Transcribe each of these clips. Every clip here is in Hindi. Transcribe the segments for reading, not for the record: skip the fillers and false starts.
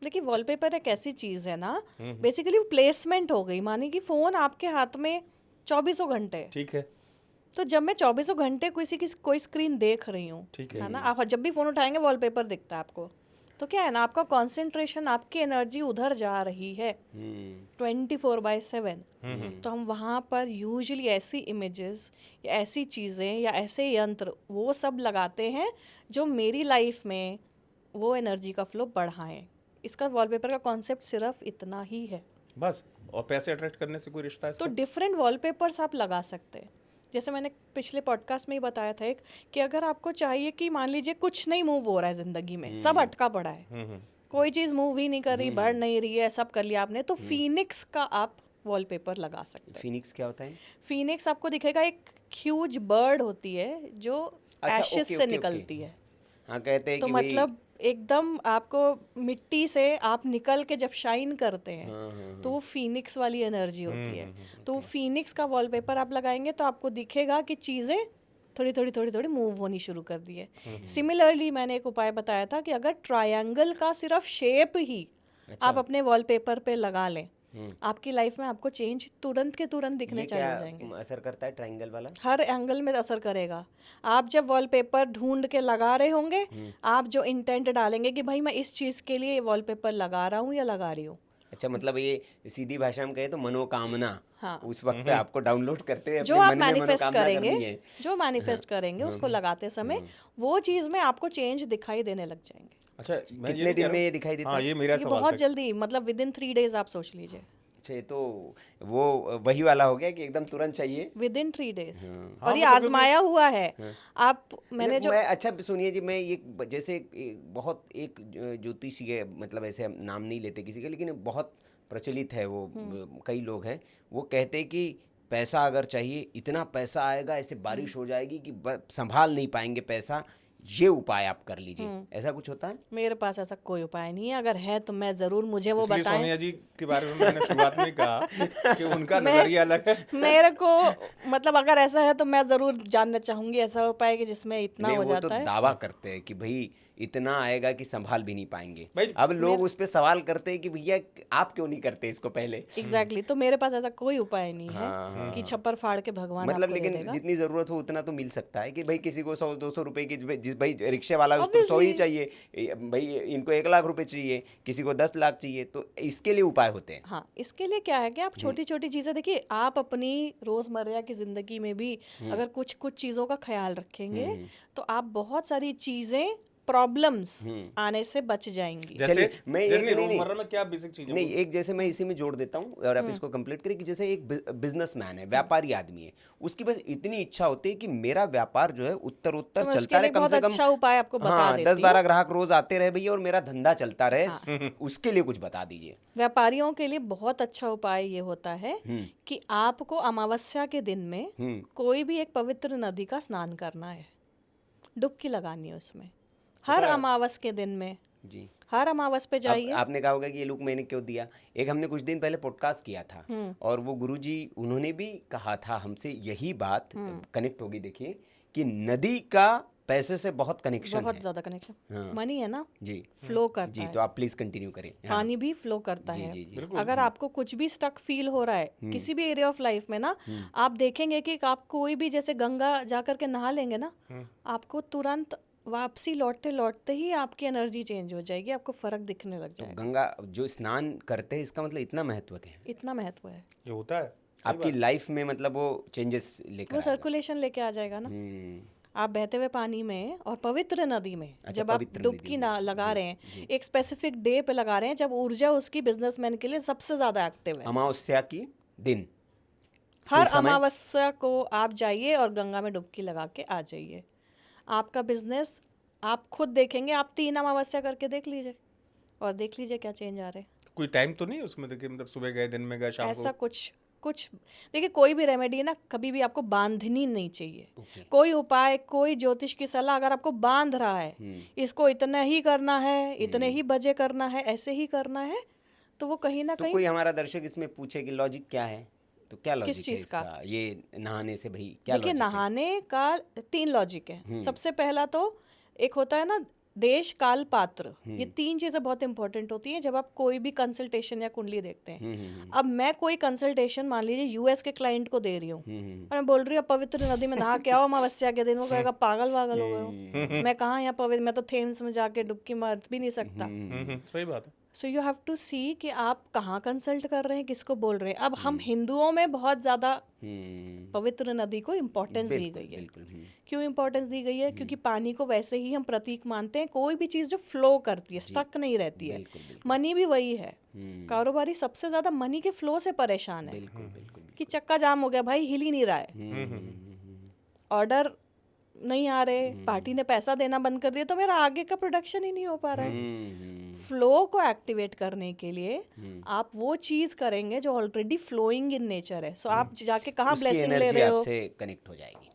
देखिए वॉलपेपर एक ऐसी चीज है ना, बेसिकली प्लेसमेंट हो गई। मानिए कि फोन आपके हाथ में 24 घंटे है, ठीक है, तो जब मैं 24 घंटे किसी की कोई स्क्रीन देख रही हूँ, ठीक है ना, आप जब भी फोन उठाएंगे वॉलपेपर दिखता है आपको, तो क्या है ना, आपका कंसंट्रेशन, आपकी एनर्जी उधर जा रही है 24/7। तो हम वहाँ पर यूजुअली ऐसी इमेजेस या ऐसी चीज़ें या ऐसे यंत्र वो सब लगाते हैं जो मेरी लाइफ में वो एनर्जी का फ्लो बढ़ाएं। इसका वॉलपेपर का कॉन्सेप्ट सिर्फ इतना ही है। बस। और पैसे अट्रैक्ट करने से कोई रिश्ता है तो इसका? डिफरेंट वॉलपेपर्स आप लगा सकते हैं। जैसे मैंने पिछले पॉडकास्ट में ही बताया था एक, कि अगर आपको चाहिए कि मान लीजिए कुछ नहीं मूव हो रहा है ज़िंदगी में, सब अटका पड़ा है, कोई चीज़ मूव ही नहीं कर रही, बढ़ नहीं रही है, सब कर लिया आपने, तो फीनिक्स का आप वॉलपेपर लगा सकते हैं। फिनिक्स क्या होता है? फीनिक्स आपको दिखेगा, एक ह्यूज बर्ड होती है जो अच्छा, एशेस ओके, से ओके, निकलती ओके। है। हाँ, कहते हैं तो कि भाई मतलब एकदम आपको मिट्टी से आप निकल के जब शाइन करते हैं तो वो फीनिक्स वाली एनर्जी होती है। तो वो फीनिक्स का वॉलपेपर आप लगाएंगे तो आपको दिखेगा कि चीज़ें थोड़ी थोड़ी थोड़ी थोड़ी मूव होनी शुरू कर दी है। सिमिलरली मैंने एक उपाय बताया था कि अगर ट्रायंगल का सिर्फ शेप ही आप अपने वॉलपेपर पे लगा लें, आपकी लाइफ में आपको चेंज तुरंत के तुरंत दिखने ये चले क्या जाएंगे। असर करता है ट्रायंगल वाला? हर एंगल में असर करेगा। आप जब वॉलपेपर ढूंढ के लगा रहे होंगे, आप जो इंटेंट डालेंगे कि भाई मैं इस चीज़ के लिए वॉलपेपर लगा रहा हूँ या लगा रही हूँ। अच्छा, मतलब ये सीधी भाषा में कहे तो मनोकामना, हाँ। उस वक्त आपको डाउनलोड करते हुए जो अपने आप मन में मैनिफेस्ट मनोकामना करेंगे, करनी है। जो मैनिफेस्ट करेंगे उसको लगाते समय वो चीज़ में आपको चेंज दिखाई देने लग जाएंगे। अच्छा, मैं ये कितने नहीं दिन कह रहा में हूँ- ये दिखाई देता हाँ, है? ये मेरा ये सवाल बहुत था। जल्दी, मतलब विदिन 3 डेज आप सोच लीजिए। अच्छा, ये तो वो वही वाला हो गया कि एकदम तुरंत चाहिए। Within 3 days. हाँ, और ये मतलब आजमाया हुआ है। आप मैंने जो मैं अच्छा सुनिए जी, मैं ये जैसे बहुत एक ज्योतिषी है, मतलब ऐसे हम नाम नहीं लेते किसी के, लेकिन बहुत प्रचलित है वो, कई लोग हैं, वो कहते हैं कि पैसा अगर चाहिए, इतना पैसा आएगा, ऐसे बारिश हो जाएगी कि संभाल नहीं पाएंगे पैसा, ये उपाय आप कर लीजिए। ऐसा कुछ होता है? मेरे पास ऐसा कोई उपाय नहीं है, अगर है तो मैं ज़रूर, मुझे वो इसलिए बताएं। सोनिया जी के बारे में मैंने शुरुआत में कहा कि उनका मैं- नजरिया अलग है। मेरे को मतलब अगर ऐसा है तो मैं ज़रूर जानना चाहूँगी ऐसा उपाय कि जिसमें इतना नहीं, हो वो तो जाता है। दावा करते हैं कि भाई इतना आएगा कि संभाल भी नहीं पाएंगे। भाई, अब लोग उस पे सवाल करते हैं कि भैया आप क्यों नहीं करते इसको पहले? एग्जैक्टली तो मेरे पास ऐसा कोई उपाय नहीं है हाँ, कि छप्पर फाड़ के भगवान मतलब आपको दे लेकिन देगा। जितनी जरूरत हो उतना तो मिल सकता है कि भाई किसी को 100-200 रुपए की, जिस भाई रिक्शे वाला है, उसको 100 ही Obviously। चाहिए, भाई इनको 1 लाख रुपए चाहिए, किसी को 10 लाख चाहिए, तो इसके लिए उपाय होते हैं। हाँ, इसके लिए क्या है कि आप छोटी छोटी चीज़ें देखिए, आप अपनी रोज़मर्रा की ज़िंदगी में भी अगर कुछ कुछ चीज़ों का ख्याल रखेंगे तो आप बहुत सारी चीज़ें, प्रॉब्लम्स आने से बच जाएंगी। जैसे चलिए, मैं एक नहीं, नहीं, रोजमर्रा में क्या बेसिक चीजें नहीं, एक जैसे मैं इसी में जोड़ देता हूँ और आप इसको कंप्लीट करें कि जैसे एक बिजनेसमैन है, व्यापारी आदमी है, उसकी बस इतनी इच्छा होती है कि मेरा व्यापार जो है उत्तर तो मैं चलता उसके रहे, लिए कम बहुत से कम अच्छा उपाय आपको बता हाँ देती 10-12 ग्राहक रोज आते रहे भैया और मेरा धंधा चलता रहे, उसके लिए कुछ बता दीजिए। व्यापारियों के लिए बहुत अच्छा उपाय ये होता है कि आपको अमावस्या के दिन में कोई भी एक पवित्र नदी का स्नान करना है, डुबकी लगानी है उसमें, हर अमावस के दिन में। जी, हर अमावस पे अब जाइए। आपने कहा होगा कि ये लुक मैंने क्यों दिया। एक हमने कुछ दिन पहले पॉडकास्ट किया था और वो गुरुजी उन्होंने भी कहा था हमसे यही बात, कनेक्ट होगी, देखिए कि नदी का पैसे से बहुत कनेक्शन बहुत है। ज्यादा कनेक्शन, हाँ। मनी है ना, जी, फ्लो करता जी, है। तो आप प्लीज कंटिन्यू करें। हाँ, पानी भी फ्लो करता जी, है। जी, जी। अगर आपको कुछ भी स्टक फील हो रहा है किसी भी एरिया ऑफ लाइफ में ना, आप देखेंगे कि आप कोई भी, जैसे गंगा जाकर के नहा लेंगे ना, आपको तुरंत वापसी लौटते लौटते ही आपकी एनर्जी चेंज हो जाएगी, आपको फर्क दिखने लग तो जाएगा। गंगा जो स्नान करते हैं, इसका मतलब इतना महत्व है इतना महत्व है, ये होता है। आपकी लाइफ में, मतलब वो चेंजेस लेकर वो आएगा। सर्कुलेशन लेके आ जाएगा ना। आप बहते हुए पानी में और पवित्र नदी में अच्छा, जब आप पवित्र नदी डुबकी ना लगा रहे हैं, एक स्पेसिफिक डे पे लगा रहे हैं जब ऊर्जा उसकी बिजनेसमैन के लिए सबसे ज्यादा एक्टिव है। अमावस्या की दिन, हर कोई समय? अमावस्या को आप जाइए और गंगा में डुबकी लगा के आ जाइए। आपका बिजनेस आप खुद देखेंगे, आप 3 अमावस्या करके देख लीजिए और देख लीजिए क्या चेंज आ रहे हैं। कोई टाइम तो नहीं है उसमें, देखिए मतलब सुबह गए, दिन में गए, शाम ऐसा को? कुछ देखिए, कोई भी रेमेडी ना कभी भी आपको बांधनी नहीं चाहिए। कोई उपाय, कोई ज्योतिष की सलाह अगर आपको बांध रहा है, इसको इतना ही करना है, इतने ही बजे करना है, ऐसे ही करना है, तो वो कहीं ना तो कहीं कोई हमारा दर्शक इसमें पूछे कि लॉजिक क्या है, तो क्या लॉजिक है चीज़ का? इसका, ये नहाने से भाई क्या देखिए, लॉजिक है? नहाने का 3 लॉजिक है। सबसे पहला तो एक होता है ना, देश, काल, पात्र, ये 3 चीजें बहुत इंपॉर्टेंट होती हैं जब आप कोई भी कंसल्टेशन या कुंडली देखते हैं। अब मैं कोई कंसल्टेशन मान लीजिए यूएस के क्लाइंट को दे रही हूँ और मैं बोल रही हूँ पवित्र नदी में नहा के आओ अमावस्या के दिन, वो कहेगा पागल वागल हो गए हो, मैं कहाँ यहाँ पवित्र, मैं तो थेम्स में जाके डुबकी मार भी नहीं सकता। सही बात है। सो यू हैव टू सी कि आप कहाँ कंसल्ट कर रहे हैं, किसको बोल रहे हैं। अब हम हिंदुओं में बहुत ज़्यादा पवित्र नदी को इम्पोर्टेंस दी गई है। क्यों इम्पोर्टेंस दी गई है? क्योंकि पानी को वैसे ही हम प्रतीक मानते हैं, कोई भी चीज़ जो फ्लो करती है, स्टक नहीं रहती है। मनी भी वही है। कारोबारी सबसे ज़्यादा मनी के फ्लो से परेशान है कि चक्का जाम हो गया भाई, हिल ही नहीं रहा है, ऑर्डर नहीं आ रहे, पार्टी ने पैसा देना बंद कर दिया, तो मेरा आगे का प्रोडक्शन ही नहीं हो पा रहा है। फ्लो को एक्टिवेट करने के लिए आप वो चीज करेंगे जो ऑलरेडी फ्लोइंग इन नेचर है। सो आप जाके कहाँ ब्लेसिंग ले रहे हो, आपसे कनेक्ट हो जाएगी।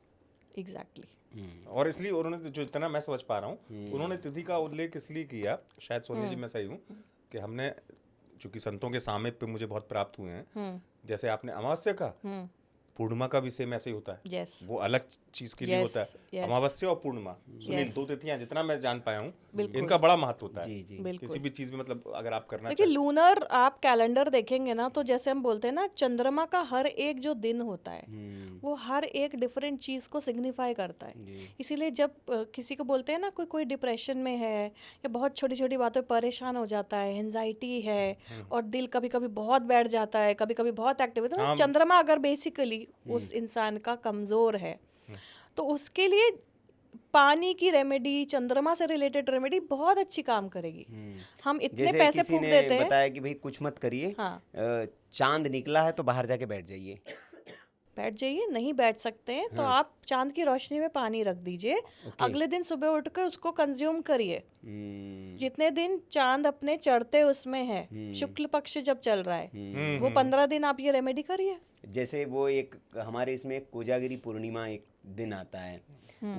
एग्जैक्टली। और इसलिए उन्होंने जो इतना मैं समझ पा रहा हूँ, उन्होंने तिथि का उल्लेख इसलिए किया, शायद सोनिया जी मैं सही हूँ, कि हमने चूंकि संतों के सामित पे मुझे बहुत प्राप्त हुए हैं, जैसे आपने अमावस्या का, पूर्णिमा का भी सेम ऐसे ही होता है। yes. वो अलग चीज के लिए होता है। yes. अमावस्या और पूर्णिमा, सुनील, 2 तिथियां जितना मैं जान पाया हूँ, इनका बड़ा महत्व होता है। किसी भी चीज में, मतलब अगर आप करना देखिए लूनर आप कैलेंडर देखेंगे ना, तो जैसे हम बोलते हैं ना, चंद्रमा का हर एक जो दिन होता है वो हर एक डिफरेंट चीज को सिग्निफाई करता है। इसीलिए जब किसी को बोलते हैं ना कोई डिप्रेशन में है या बहुत छोटी छोटी बातों पर परेशान हो जाता है, एंजाइटी है और दिल कभी कभी बहुत बैठ जाता है, कभी कभी बहुत एक्टिव होता है, तो चंद्रमा अगर बेसिकली उस इंसान का कमजोर है तो उसके लिए पानी की रेमेडी, चंद्रमा से रिलेटेड रेमेडी बहुत अच्छी काम करेगी। हम इतने पैसे फूंक देते हैं। बताया कि भाई कुछ मत करिए, चांद निकला है तो बाहर जाके बैठ जाइए। नहीं बैठ सकते हैं तो आप चांद की रोशनी में पानी रख दीजिए, अगले दिन सुबह उठकर उसको कंज्यूम करिए। जितने दिन चांद अपने चढ़ते उसमें है, शुक्ल पक्ष जब चल रहा है, वो 15 दिन आप ये रेमेडी करिए। जैसे वो एक हमारे इसमें कोजागिरी पूर्णिमा एक दिन आता है,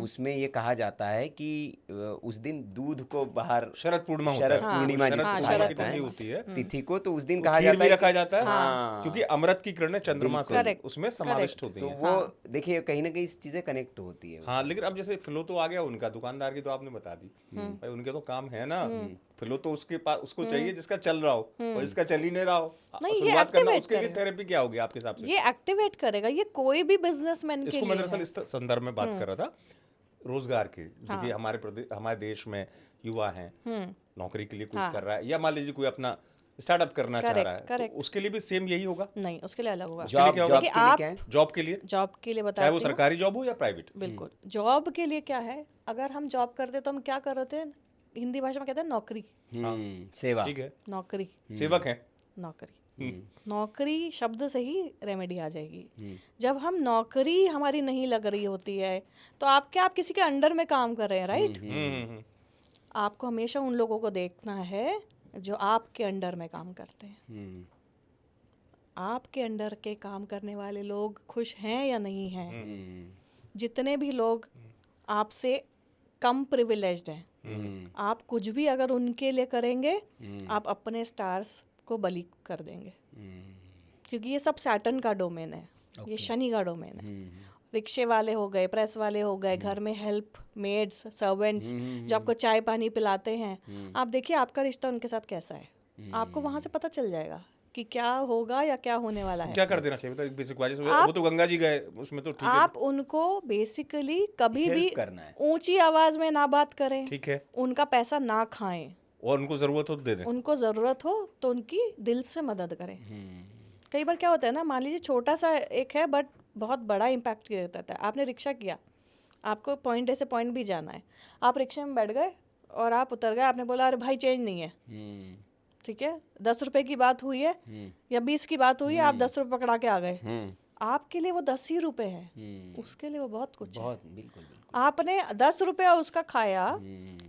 उसमें ये कहा जाता है कि उस दिन दूध को बाहर, शरद पूर्णिमा होती है तिथि को, तो उस दिन कहा जाता है, रखा जाता है क्योंकि अमृत की किरणें चंद्रमा से उसमें समाविष्ट होती हैं। तो वो देखिए कहीं ना कहीं चीजें कनेक्ट होती है। हाँ, लेकिन अब जैसे फ्लो तो आ गया उनका, दुकानदार की तो आपने बता दी भाई, उनके तो काम है ना, फ्लो तो उसके पास उसको चाहिए जिसका चल रहा हो, और जिसका चल ही नहीं रहा हो, शुरुआत करना, उसके लिए थेरेपी क्या होगी आपके हिसाब से? ये एक्टिवेट करेगा, ये कोई भी बिजनेसमैन के लिए। इसको मैं दरअसल इस संदर्भ में बात कर रहा था रोजगार की, जो कि हमारे देश में युवा हैं, नौकरी के लिए कुछ कर रहा है, या मान लीजिए कोई अपना स्टार्टअप करना चाह रहा है, तो उसके लिए भी सेम यही होगा? नहीं, उसके लिए अलग होगा। जॉब के लिए बताते चाहे वो सरकारी जॉब हो या प्राइवेट। बिल्कुल, जॉब के लिए क्या है, अगर हम जॉब करते तो हम क्या कर रहे थे, हिंदी भाषा में कहते हैं नौकरी, सेवा, ठीक है, नौकरी, सेवक है, नौकरी। नौकरी शब्द से ही रेमेडी आ जाएगी। जब हम नौकरी हमारी नहीं लग रही होती है तो आप किसी के अंडर में काम कर रहे हैं, राइट? आपको हमेशा उन लोगों को देखना है जो आपके अंडर में काम करते हैं। आपके अंडर के काम करने वाले लोग खुश हैं या नहीं हैं? जितने भी लोग आपसे कम प्रिविलेज्ड हैं, आप कुछ भी अगर उनके लिए करेंगे, आप अपने स्टार्स को बलि कर देंगे, क्योंकि ये सब सैटर्न का डोमेन है, ये शनि का डोमेन है। रिक्शे वाले हो गए, प्रेस वाले हो गए, घर में हेल्प मेड्स, सर्वेंट्स जो आपको चाय पानी पिलाते हैं, आप देखिए आपका रिश्ता उनके साथ कैसा है, आपको वहां से पता चल जाएगा कि क्या होगा या क्या होने वाला है। क्या कर देना चाहिए? तो बेसिक बात, वो तो गंगा जी गए, उसमें तो ठीक है, आप उनको बेसिकली कभी भी ऊंची आवाज में ना बात करें, ठीक है, उनका पैसा ना खाएं, और उनको जरूरत हो तो दे दें, उनको जरूरत हो तो उनकी दिल से मदद करें। कई बार क्या होता है ना, मान लीजिए छोटा सा एक है बट बहुत बड़ा इम्पैक्ट करता है। आपने रिक्शा किया, आपको पॉइंट ए से पॉइंट बी जाना है, आप रिक्शे में बैठ गए और आप उतर गए, आपने बोला अरे भाई चेंज नहीं है, ठीक है, 10 रुपए की बात हुई है या 20 की बात हुई है, आप 10 रुपए पकड़ा के आ गए, आपके लिए वो 10 ही रुपए है, उसके लिए वो बहुत कुछ है। बिल्कुल। आपने 10 रुपया उसका खाया,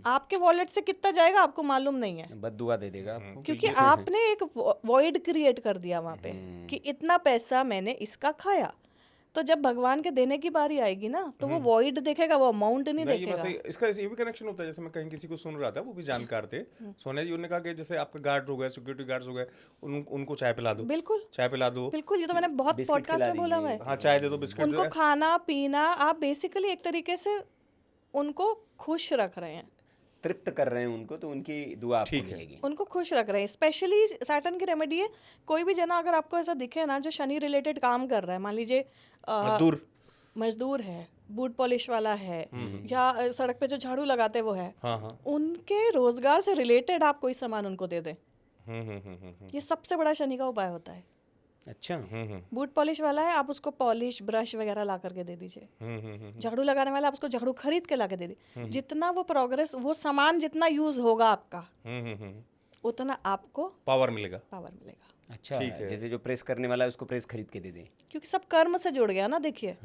आपके वॉलेट से कितना जाएगा आपको मालूम नहीं है, बद्दुआ दे देगा, क्योंकि आपने एक वॉइड क्रिएट कर दिया वहां पे कि इतना पैसा मैंने इसका खाया। तो जब भगवान के देने की बारी आएगी ना, तो वो वॉइड देखेगा, वो अमाउंट नहीं देखेगा। इसका ये भी कनेक्शन होता है, जैसे मैं कहीं किसी को सुन रहा था, वो भी जानकार थे, सोनिया जी, उन्होंने कहा कि जैसे आपके गार्ड हो गए, सिक्योरिटी गार्ड्स हो गए, उनको चाय पिला दो। बिल्कुल, चाय पिला दो, बिल्कुल, ये तो मैंने बहुत पॉडकास्ट में बोला है। हाँ, चाय दे दो, बिस्किट, उनको खाना पीना, आप बेसिकली एक तरीके से उनको खुश रख रहे हैं। तृप्त कर रहे हैं उनको, तो उनकी दुआ आपको मिलेगी। उनको खुश रख रहे हैं। स्पेशली सैटर्न की रेमेडी है, कोई भी जना अगर आपको ऐसा दिखे ना जो शनि रिलेटेड काम कर रहा है, मान लीजिए मजदूर है, बूट पॉलिश वाला है, या सड़क पे जो झाड़ू लगाते हैं वो है, उनके रोजगार से रिलेटेड आप कोई सामान उनको दे दें, ये सबसे बड़ा शनि का उपाय होता है। अच्छा। बूट पॉलिश वाला है, आप उसको पॉलिश ब्रश वगैरह ला करके दे दीजिए। झाड़ू लगाने वाला आप उसको झाड़ू खरीद के ला के दे दीजिए। जितना वो प्रोग्रेस, वो सामान जितना यूज होगा आपका, उतना आपको पावर मिलेगा। अच्छा, जैसे जो प्रेस करने वाला है उसको प्रेस खरीद के दे दे, क्योंकि सब कर्म से जुड़ गया ना। देखिए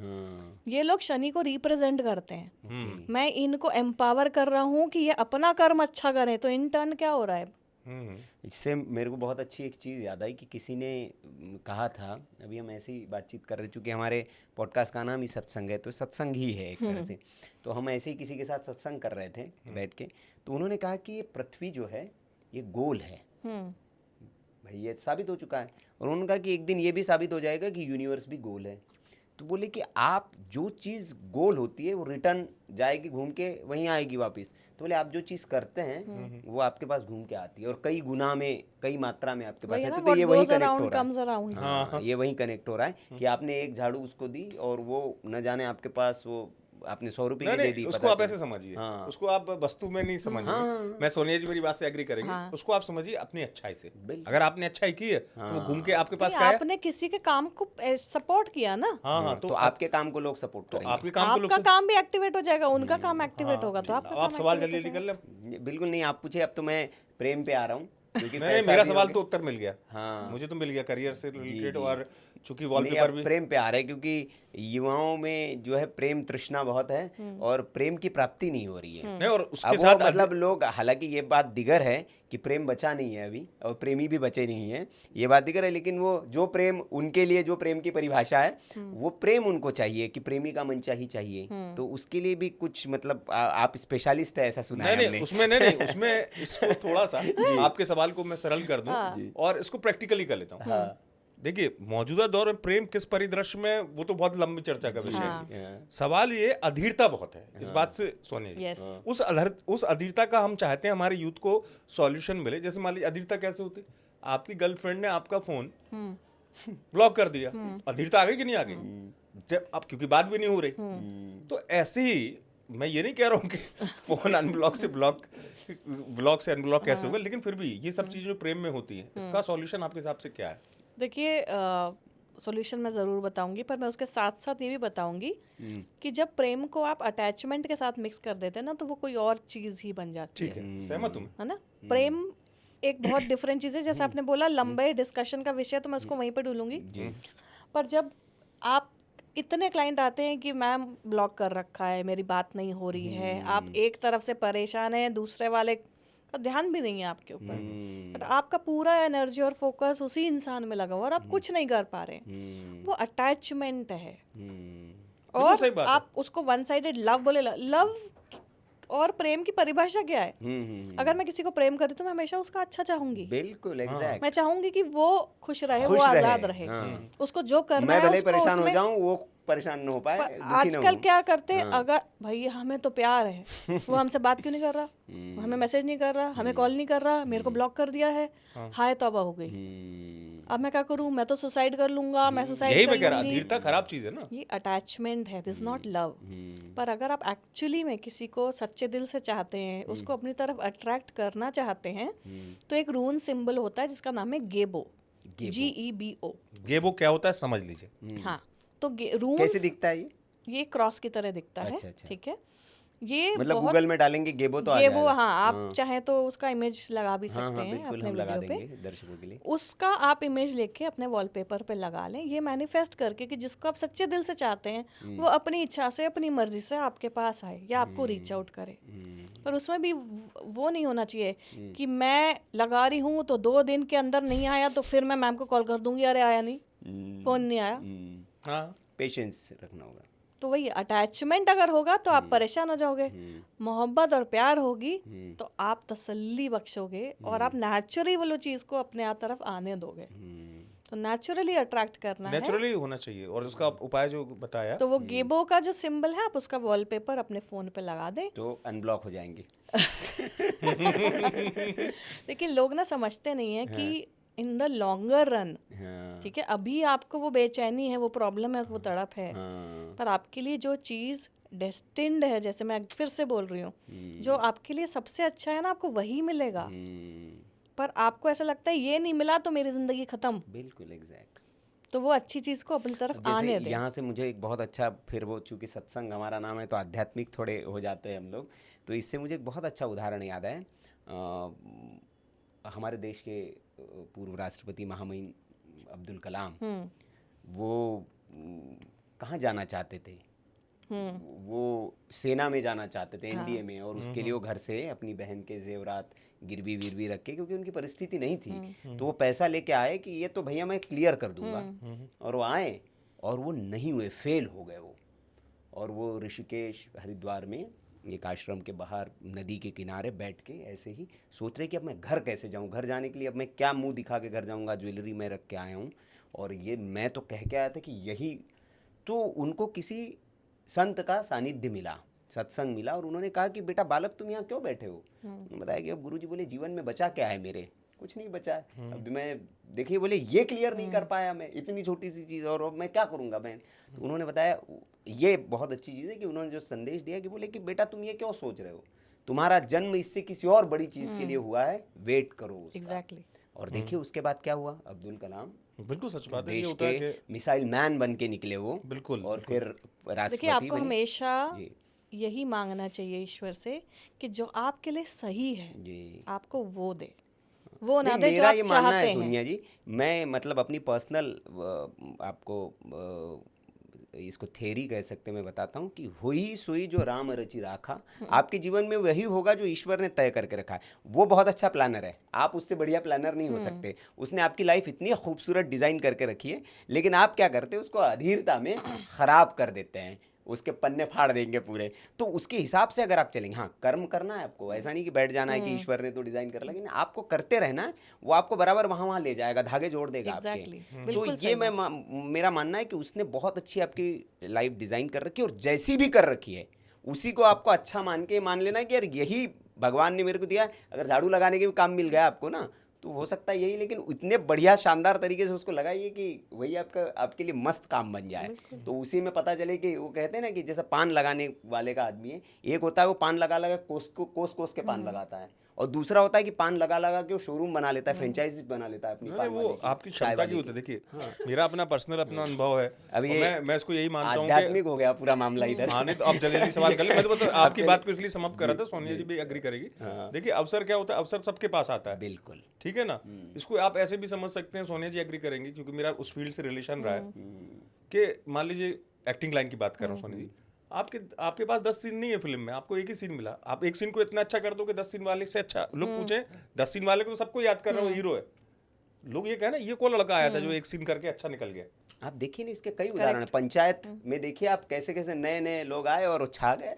ये लोग शनि को रिप्रेजेंट करते हैं। मैं इनको एम्पावर कर रहा हूँ कि ये अपना कर्म अच्छा करें, तो इन टर्न क्या हो रहा है। इससे मेरे को बहुत अच्छी एक चीज़ याद आई कि किसी ने कहा था, अभी हम ऐसे ही बातचीत कर रहे, चूँकि हमारे पॉडकास्ट का नाम ही सत्संग है, तो सत्संग ही है एक तरह से, तो हम ऐसे ही किसी के साथ सत्संग कर रहे थे बैठ के, तो उन्होंने कहा कि ये पृथ्वी जो है ये गोल है भाई, ये साबित हो चुका है। और उन्होंने कहा कि एक दिन ये भी साबित हो जाएगा कि यूनिवर्स भी गोल है। तो बोले कि आप जो चीज़ गोल होती है वो रिटर्न जाएगी, घूम के वहीं आएगी वापस। तो बोले आप जो चीज़ करते हैं वो आपके पास घूम के आती है, और कई गुना में, कई मात्रा में आपके पास है। तो ये वही कनेक्ट हो रहा है। हाँ, ये वही कनेक्ट हो रहा है कि आपने एक झाड़ू उसको दी और वो न जाने आपके पास वो आपने 100 रुपये की दे दी। उसको आप ऐसे समझिए, उसको आप वस्तु में नहीं समझिए। मैं सोनिया जी मेरी बात से एग्री करेंगे। उसको आप समझिए अपनी अच्छाई से। अगर आपने अच्छाई की है तो घूम के आपके पास क्या है, आपने किसी के काम को सपोर्ट किया ना। तो आपके काम को लोग सपोर्ट करेंगे, आपके काम को लोग, आपका काम भी एक्टिवेट हो जाएगा, उनका काम एक्टिवेट होगा, तो आप सवाल जल्दी जल्दी कर लें। बिल्कुल नहीं, आप पूछे। अब तो मैं प्रेम पे आ रहा हूँ, क्योंकि मेरा सवाल तो उत्तर मिल गया। हाँ, मुझे तो मिल गया करियर से रिलेटेड, और चूंकि वॉलपेपर भी प्रेम पे आ रहा है, क्योंकि युवाओं में जो है प्रेम तृष्णा बहुत है और प्रेम की प्राप्ति नहीं हो रही है। नहीं, और उसके साथ मतलब लोग, हालांकि ये बात दिगर है कि प्रेम बचा नहीं है अभी, और प्रेमी भी बचे नहीं है, ये बात दिगर है, लेकिन वो जो प्रेम उनके लिए, जो प्रेम की परिभाषा है, वो प्रेम उनको चाहिए कि प्रेमी का मन चाहिए। तो उसके लिए भी कुछ, मतलब आप स्पेशलिस्ट है ऐसा सुना है हमने। उसमें इसको थोड़ा सा आपके सवाल को मैं सरल कर दूं और इसको प्रैक्टिकली कर लेता हूँ। देखिए, मौजूदा दौर में प्रेम किस परिदृश्य में, वो तो बहुत लंबी चर्चा का विषय है। सवाल ये अधीरता बहुत है, इस बात से सोनिया, उस अधीरता का हम चाहते हैं हमारे यूथ को सॉल्यूशन मिले। जैसे मान लीजिए अधीरता कैसे होती, आपकी गर्लफ्रेंड ने आपका फोन ब्लॉक कर दिया, अधीरता आ गई कि नहीं आ गई, जब अब क्योंकि बात भी नहीं हो रही। तो ऐसे ही मैं ये नहीं कह रहा हूँ कि फोन अनब्लॉक से ब्लॉक से अनब्लॉक कैसे होगा, लेकिन फिर भी ये सब चीजें जो प्रेम में होती है, इसका सॉल्यूशन आपके हिसाब से क्या है? देखिए, सॉल्यूशन मैं ज़रूर बताऊंगी, पर मैं उसके साथ साथ ये भी बताऊंगी कि जब प्रेम को आप अटैचमेंट के साथ मिक्स कर देते हैं ना, तो वो कोई और चीज़ ही बन जाती है। ठीक है, सहमत हूं, है ना। प्रेम एक बहुत डिफरेंट चीज़ है, जैसे आपने बोला लंबे डिस्कशन का विषय, तो मैं उसको वहीं पर ढूंढूंगी। पर जब आप, इतने क्लाइंट आते हैं कि मैम ब्लॉक कर रखा है, मेरी बात नहीं हो रही है, आप एक तरफ से परेशान हैं, दूसरे वाले का ध्यान भी नहीं है आपके ऊपर, बट आपका पूरा एनर्जी और फोकस उसी इंसान में लगा हुआ और आप कुछ नहीं कर पा रहे हैं। वो अटैचमेंट है। और आप उसको वन साइडेड लव बोले। लव और प्रेम की परिभाषा क्या है? अगर मैं किसी को प्रेम करती हूँ तो मैं हमेशा उसका अच्छा चाहूंगी। बिल्कुल एग्जैक्ट। मैं चाहूंगी कि वो खुश रहे, वो आजाद रहे, उसको जो करना है, मैं भले परेशान हो जाऊं, वो परेशान न हो पाए। आजकल क्या करते हैं, अगर भाई हमें तो प्यार है, वो हमसे बात क्यों नहीं कर रहा, हमें मैसेज नहीं कर रहा, हमें कॉल नहीं कर रहा, मेरे को ब्लॉक कर दिया है, हाय तौबा हो गई, अब मैं क्या करूं, मैं तो सुसाइड कर लूंगा, मैं सुसाइड कर लूंगी। अधीरता खराब चीज है ना, ये अटैचमेंट है, दिस नॉट लव। पर अगर आप एक्चुअली में किसी को सच्चे दिल से चाहते हैं, उसको अपनी तरफ अट्रैक्ट करना चाहते हैं, तो एक रून सिंबल होता है जिसका नाम है गेबो, GEBO। गेबो क्या होता है समझ लीजिए। हाँ, तो रून्स कैसे दिखता है ये क्रॉस की तरह दिखता है। ठीक है, ये मतलब गूगल में डालेंगे गेबो तो आ जाएगा। गेबो, हाँ, आप चाहे तो उसका इमेज लगा भी सकते हैं अपने लगा वीडियो पे दर्शकों के लिए। उसका आप इमेज लेके अपने वॉलपेपर पे लगा लें, ये मैनिफेस्ट करके कि जिसको आप सच्चे दिल से चाहते हैं वो अपनी इच्छा से, अपनी मर्जी से आपके पास आए या आपको रीच आउट करे। पर उसमें भी वो नहीं होना चाहिए कि मैं लगा रही हूँ तो 2 दिन के अंदर नहीं आया तो फिर मैं मैम को कॉल कर दूंगी, अरे आया नहीं, फोन नहीं आया। हाँ, पेशेंस रखना होगा। तो वही अटैचमेंट अगर होगा तो आप परेशान हो जाओगे, मोहब्बत और प्यार होगी तो आप तसल्ली बख्शोगे और आप नेचुरली वो चीज़ को अपने आप तरफ आने दोगे। तो नेचुरली अट्रैक्ट करना है। नेचुरली होना चाहिए। और उसका उपाय जो बताया, तो वो गेबो का जो सिंबल है आप उसका वॉलपेपर अपने फोन पे लगा दें। तो अनब्लॉक हो जाएंगे। लेकिन लोग ना समझते नहीं है कि इन द लॉन्गर रन, हाँ, ठीक है, अभी आपको वो बेचैनी है, वो प्रॉब्लम है, वो तड़प है, हाँ, पर आपके लिए जो चीज़ डेस्टिन्ड है, जैसे मैं फिर से बोल रही हूँ, जो आपके लिए सबसे अच्छा है ना, आपको वही मिलेगा। पर आपको ऐसा लगता है ये नहीं मिला तो मेरी ज़िंदगी ख़त्म, बिल्कुल एग्जैक्ट। तो वो अच्छी चीज़ को अपनी तरफ आने जैसे दें। यहाँ से मुझे एक बहुत अच्छा, फिर वो चूंकि सत्संग हमारा नाम है तो आध्यात्मिक थोड़े हो जाते हैं हम लोग, तो इससे मुझे एक बहुत अच्छा उदाहरण याद है। हमारे देश के पूर्व राष्ट्रपति महामहिम अब्दुल कलाम, वो कहाँ जाना चाहते थे? वो सेना में जाना चाहते थे, एनडीए में, और उसके लिए वो घर से अपनी बहन के जेवरात गिरवी विरवी रख के, क्योंकि उनकी परिस्थिति नहीं थी, तो वो पैसा लेके आए कि ये तो भैया मैं क्लियर कर दूंगा, और वो आए और वो नहीं हुए, फेल हो गए वो। और वो ऋषिकेश हरिद्वार में एक आश्रम के बाहर नदी के किनारे बैठ के ऐसे ही सोच रहे कि अब मैं घर कैसे जाऊं, घर जाने के लिए अब मैं क्या मुंह दिखा के घर जाऊंगा, ज्वेलरी मैं रख के आया हूं, और ये मैं तो कह के आया था कि यही। तो उनको किसी संत का सानिध्य मिला, सत्संग मिला, और उन्होंने कहा कि बेटा बालक तुम यहाँ क्यों बैठे हो? उन्होंने बताया कि अब गुरुजी बोले जीवन में बचा क्या है, मेरे कुछ नहीं बचा है, अब मैं देखिए बोले ये क्लियर नहीं कर पाया मैं, इतनी छोटी सी चीज़, और मैं क्या करूँगा मैं? तो उन्होंने बताया, ये बहुत अच्छी चीज़ है कि उन्होंने जो संदेश दिया कि बोले कि बेटा तुम ये क्यों सोच रहे हो, तुम्हारा जन्म इससे किसी और बड़ी चीज़ के लिए हुआ है, वेट करो उसका। एग्जैक्टली। और देखिए उसके बाद क्या हुआ, अब्दुल कलाम बिल्कुल सच बात है, ये देश होता है के कि मिसाइल मैन बन के निकले वो, बिल्कुल, और फिर देखिए राष्ट्रपति आपको बने। हमेशा जी यही मांगना चाहिए ईश्वर से कि जो आपके लिए सही है जी। आपको वो दे, वो ना नहीं, दे जो मेरा आप ये मानना है चाहते हैं। सोनिया जी, मैं मतलब अपनी पर्सनल आपको इसको थेरी कह सकते हैं, मैं बताता हूँ कि हुई सुई जो राम रचि राखा, आपके जीवन में वही होगा जो ईश्वर ने तय करके रखा है। वो बहुत अच्छा प्लानर है, आप उससे बढ़िया प्लानर नहीं हो सकते। उसने आपकी लाइफ इतनी खूबसूरत डिज़ाइन करके रखी है, लेकिन आप क्या करते हैं, उसको अधीरता में ख़राब कर देते हैं, उसके पन्ने फाड़ देंगे पूरे। तो उसके हिसाब से अगर आप चलेंगे, हाँ कर्म करना है आपको, ऐसा नहीं कि बैठ जाना है कि ईश्वर ने तो डिजाइन कर, लेकिन आपको करते रहना है, वो आपको बराबर वहाँ ले जाएगा, धागे जोड़ देगा एग्जैक्टली, आपके। तो बिल्कुल ये सही मैं मेरा मानना है कि उसने बहुत अच्छी आपकी लाइफ डिजाइन कर रखी है, और जैसी भी कर रखी है उसी को आपको अच्छा मान लेना है कि यार यही भगवान ने मेरे को दिया है। अगर झाड़ू लगाने के भी काम मिल गया आपको ना, तो हो सकता है यही, लेकिन इतने बढ़िया शानदार तरीके से उसको लगाइए कि वही आपके लिए मस्त काम बन जाए। तो उसी में पता चले कि वो कहते हैं ना कि जैसे पान लगाने वाले का आदमी है, एक होता है वो पान लगा लगा कोस के पान लगाता है, और दूसरा होता है कि पान लगा लगा के वो शोरूम बना लेता है, फ्रेंचाइजी बना लेता है अपनी पान वो वाले की, आपकी चाय क्षमता वाले की होती है। देखिए मेरा अपना पर्सनल अपना अनुभव है, अब और ये मैं इसको यही मानता हूँ कि आध्यात्मिक हो गया पूरा मामला इधर। हाँ, नहीं तो आप जल्दी सवाल कर ले, मैं तो मतलब आपकी बात को इसलिए समाप्त कर रहा था, सोनिया जी भी एग्री करेगी। देखिए अवसर क्या होता है, अवसर सबके पास आता है, बिल्कुल ठीक है ना। इसको आप ऐसे भी समझ सकते हैं, सोनिया जी एग्री करेंगी क्योंकि मेरा उस फील्ड से रिलेशन रहा है, कि मान लीजिए एक्टिंग लाइन की बात कर रहा हूँ सोनिया जी, आपके पास 10 सीन नहीं है फिल्म में, आपको एक ही सीन मिला, आप एक सीन को इतना अच्छा कर दो कि 10 सीन वाले से अच्छा, लोग पूछे 10 सीन वाले को तो सबको याद कर रहा है, वो हीरो है, लोग ये कहे ना ये कौन लड़का आया था जो एक सीन करके अच्छा निकल गया। आप देखिए ना, इसके कई उदाहरण हैं। पंचायत में देखिए आप, कैसे कैसे नए नए लोग आए और वो छा गए,